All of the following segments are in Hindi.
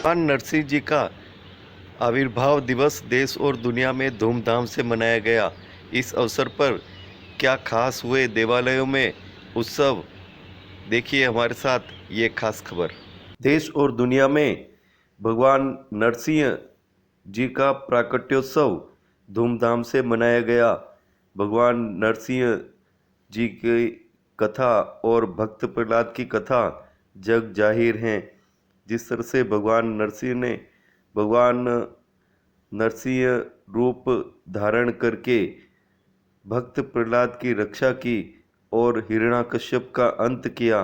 भगवान नरसिंह जी का आविर्भाव दिवस देश और दुनिया में धूमधाम से मनाया गया। इस अवसर पर क्या खास हुए देवालयों में उत्सव, देखिए हमारे साथ ये खास खबर। देश और दुनिया में भगवान नरसिंह जी का प्राकट्योत्सव धूमधाम से मनाया गया। भगवान नरसिंह जी की कथा और भक्त प्रहलाद की कथा जग जाहिर हैं। जिस तरह से भगवान नरसिंह रूप धारण करके भक्त प्रहलाद की रक्षा की और हिरण्याकश्यप का अंत किया,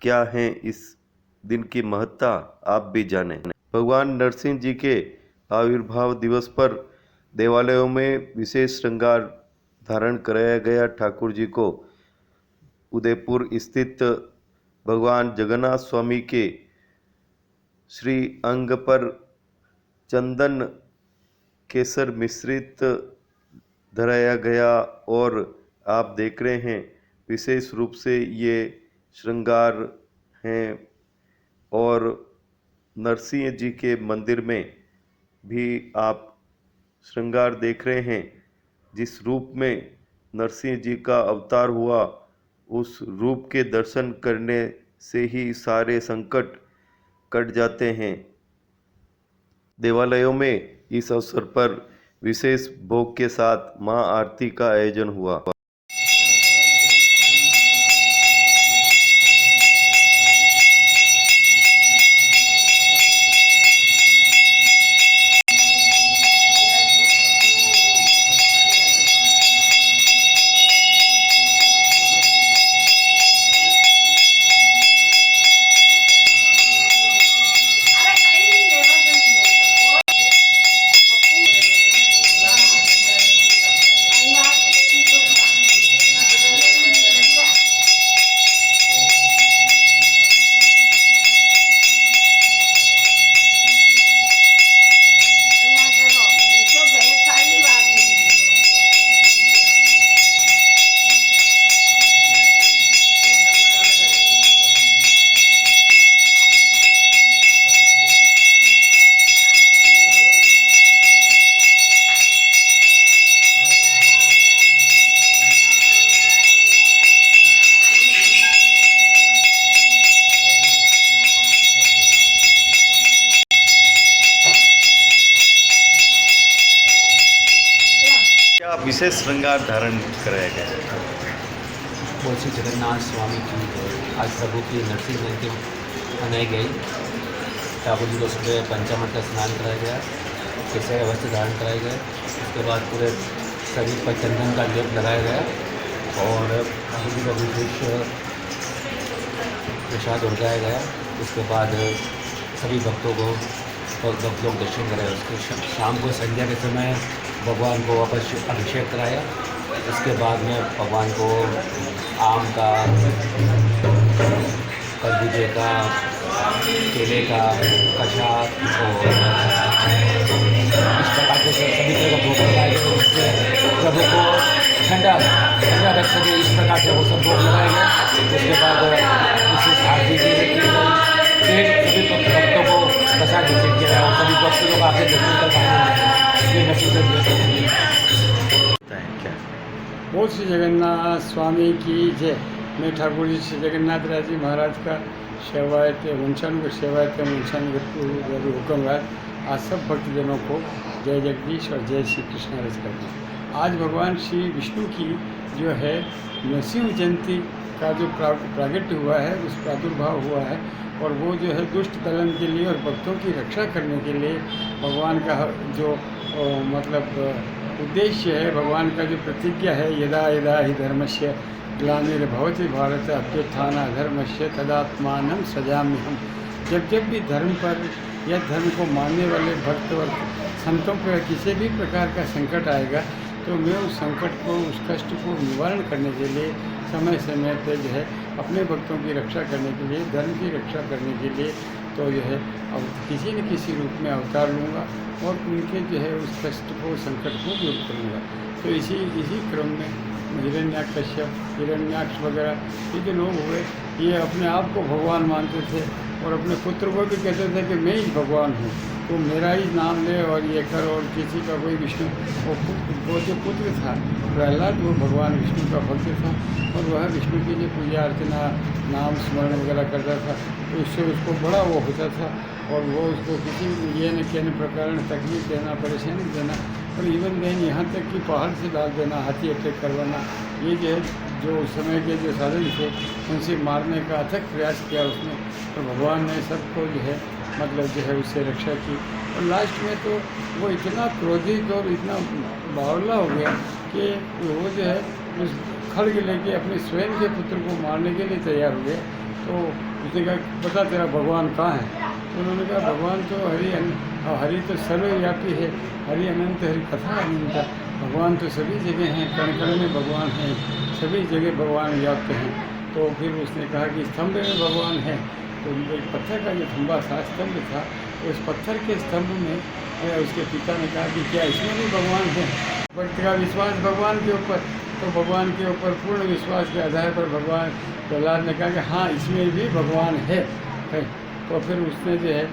क्या है इस दिन की महत्ता, आप भी जानें। भगवान नरसिंह जी के आविर्भाव दिवस पर देवालयों में विशेष श्रृंगार धारण कराया गया। ठाकुर जी को उदयपुर स्थित भगवान जगन्नाथ स्वामी के श्री अंग पर चंदन केसर मिश्रित धराया गया और आप देख रहे हैं विशेष रूप से ये श्रृंगार हैं। और नरसिंह जी के मंदिर में भी आप श्रृंगार देख रहे हैं। जिस रूप में नरसिंह जी का अवतार हुआ, उस रूप के दर्शन करने से ही सारे संकट कट जाते हैं। देवालयों में इस अवसर पर विशेष भोग के साथ महाआरती का आयोजन हुआ। क्या विशेष श्रृंगार धारण कराया गया? बोल श्री जगन्नाथ स्वामी की आज प्रभु की नरसिंह जयंती मनाई गई। ठाकुर जी को सुबह पंचामृत का स्नान कराया गया, केसर का वस्त्र धारण कराए गए। उसके बाद पूरे शरीर पर चंदन का लेप लगाया गया और ठाकुर जी का विशेष प्रसाद उड़ाया गया। उसके बाद सभी भक्तों को भक्त लोग दर्शन कराए। उसके शाम को संध्या के समय भगवान को वापस अभिषेक कराया। उसके बाद में भगवान को आम का, खरबूजे का, केले का कषाय और इस प्रकार के सभी तरह का भोग लगाए गए। उससे प्रभु को ठंडा रख सके, इस प्रकार से वो सब भोग लगाए गए। उसके बाद विशेष आरती की फिर सभी भक्तों को प्रसाद वितरित किया और सभी भक्त लोग आके दर्शन कर पाएंगे। ये मैसेज बोल श्री जगन्नाथ स्वामी की जय। मैं ठाकुर जी श्री जगन्नाथ राज जी महाराज का सेवायत वंशानुगत सेवायत वंशानुगत हुक्म राज आज सब भक्तजनों को जय जगदीश और जय श्री कृष्ण अर्ज करते हैं। आज भगवान श्री विष्णु की जो है नरसिंह जयंती का जो प्रागट्य हुआ है, उस प्रादुर्भाव हुआ है और वो जो है दुष्ट दलन के लिए और भक्तों की रक्षा करने के लिए भगवान का जो मतलब उद्देश्य है, भगवान का जो प्रतिज्ञा है, यदा यदा ही धर्मस्य ग्लानिर्भवति भारत अभ्युत्थान अधर्मस्य तदात्मानं सृजाम्यहम्। जब जब भी धर्म पर या धर्म को मानने वाले भक्त और संतों पर किसी भी प्रकार का संकट आएगा, तो मैं उस संकट को, उस कष्ट को निवारण करने के लिए समय समय पर जो है अपने भक्तों की रक्षा करने के लिए, धर्म की रक्षा करने के लिए तो जो है अब किसी न किसी रूप में अवतार लूँगा और उनके जो है उस कष्ट को, संकट को दूर करूँगा। तो इसी क्रम में हिरण्याकश्यप, हिरण्याक्ष वगैरह ये जो लोग हुए, ये अपने आप को भगवान मानते थे और अपने पुत्र को भी कहते थे कि मैं ही भगवान हूँ, तो मेरा ही नाम ले और ये कर, और किसी का कोई विष्णु वो जो पुत्र था प्रहलाद, वो भगवान विष्णु का भक्त था और वह विष्णु की जो पूजा अर्चना नाम स्मरण वगैरह करता था, तो उससे उसको बड़ा वो होता था और वो उसको किसी ये न कहने प्रकार तकलीफ देना, परेशानी देना और इवन देन यहाँ तक कि पहाड़ से डाल देना, हाथी अटैक करवाना, ये जो है जो उस समय के जो साधन थे उनसे मारने का अथक प्रयास किया उसने। तो भगवान ने सबको जो है मतलब जो है उससे रक्षा की और लास्ट में तो वो इतना क्रोधित और इतना बावला हो गया कि वो जो है उस खड्ग लेके अपने स्वयं के पुत्र को मारने के लिए तैयार हो गया। तो उसने कहा पता तेरा भगवान कहाँ है? तो उन्होंने कहा भगवान तो हरि तो सर्वव्यापी है, हरि अनंत, हरि कथा अनंत, भगवान तो सभी जगह हैं, कण कण में भगवान हैं, सभी जगह भगवान व्याप्त हैं। तो फिर उसने कहा कि स्तंभ में भगवान है। तो एक पत्थर का जो खंभा था, स्तंभ था, तो उस पत्थर के स्तंभ में उसके पिता ने कहा कि क्या इसमें भी भगवान है? भक्त का विश्वास भगवान के ऊपर, तो भगवान के ऊपर पूर्ण विश्वास के आधार पर भगवान प्रहलाद ने कहा कि हाँ इसमें भी भगवान है। तो फिर उसने जो है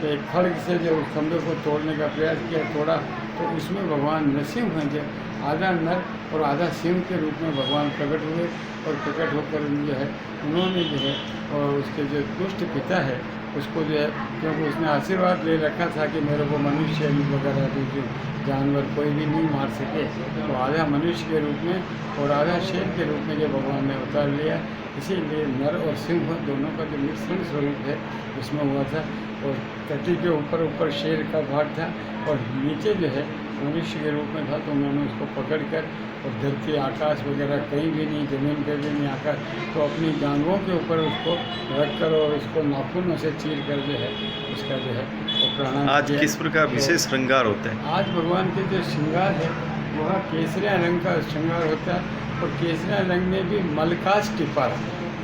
एक खड्ग से जो खंभे को तोड़ने का प्रयास किया, तोड़ा, तो उसमें भगवान नरसिंह हैं, जो आधा नर और आधा सिंह के रूप में भगवान प्रकट हुए और प्रकट होकर जो है उन्होंने जो है और उसके जो दुष्ट पिता है उसको जो है, क्योंकि उसने आशीर्वाद ले रखा था कि मेरे को मनुष्य वगैरह भी जानवर कोई भी नहीं मार सके, तो आधा मनुष्य के रूप में और आधा शेर के रूप में जो भगवान ने उतार लिया। इसीलिए नर और सिंह दोनों का जो मिश्रण स्वरूप है उसमें हुआ था और तटी के ऊपर शेर का भाग था और नीचे जो है मनुष्य के रूप में था। तो उन्होंने उसको पकड़कर और धरती आकाश वगैरह कहीं भी नहीं, ज़मीन पे भी नहीं आकाश, तो अपनी जांघों के ऊपर उसको रखकर और उसको नाखूनों से चीर कर जो है उसका जो है वो प्राणायाम। आज किस प्रकार विशेष श्रृंगार होते हैं? आज भगवान के जो श्रृंगार है वह केसरिया रंग का श्रृंगार होता है और केसरिया रंग में भी मलकाज टिपारा,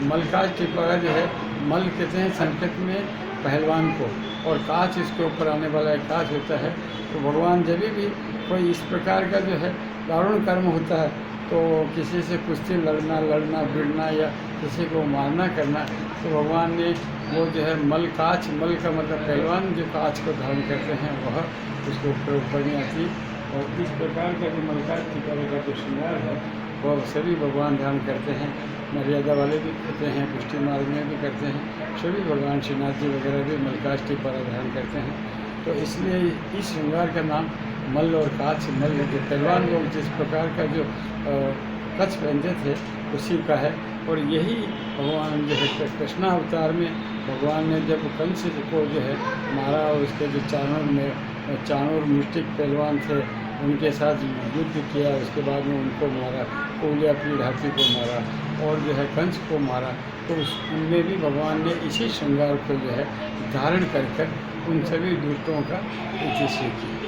मलकाज टिपारा जो है, मल कहते हैं संस्कृत में पहलवान को और काच इसके ऊपर आने वाला एक काच होता है। तो भगवान जब भी कोई इस प्रकार का जो है दारुण कर्म होता है, तो किसी से कुश्ती लड़ना भिड़ना या किसी को मारना करना, तो भगवान ने वो जो है मल काच, मल का मतलब पहलवान जो काच को धारण करते हैं वह उसके ऊपर नहीं आती। और इस प्रकार का जो मलकाज टिपारे का जो श्रृंगार है वह सभी भगवान धारण करते हैं, मर्यादा वाले भी करते हैं, पुष्टि मार्ग में भी करते हैं, सभी भगवान श्रीनाथ जी वगैरह भी मलकाज टिपारा धारण करते हैं। तो इसलिए इस श्रृंगार का नाम मल और काच, मल जो पहलवान लोग जिस प्रकार का जो कच्छ पहनते थे उसी का है। और यही भगवान जो है कृष्णा अवतार में भगवान ने जब कंस को जो है मारा और उसके जो चाणूर मुष्टिक पहलवान थे उनके साथ युद्ध किया, उसके बाद में उनको मारा, कोलिया पीड़ हाथी को मारा और जो है कंस को मारा, तो उनमें भी भगवान ने इसी श्रृंगार को जो है धारण कर उन सभी दुष्टों का उद्देश्य किया।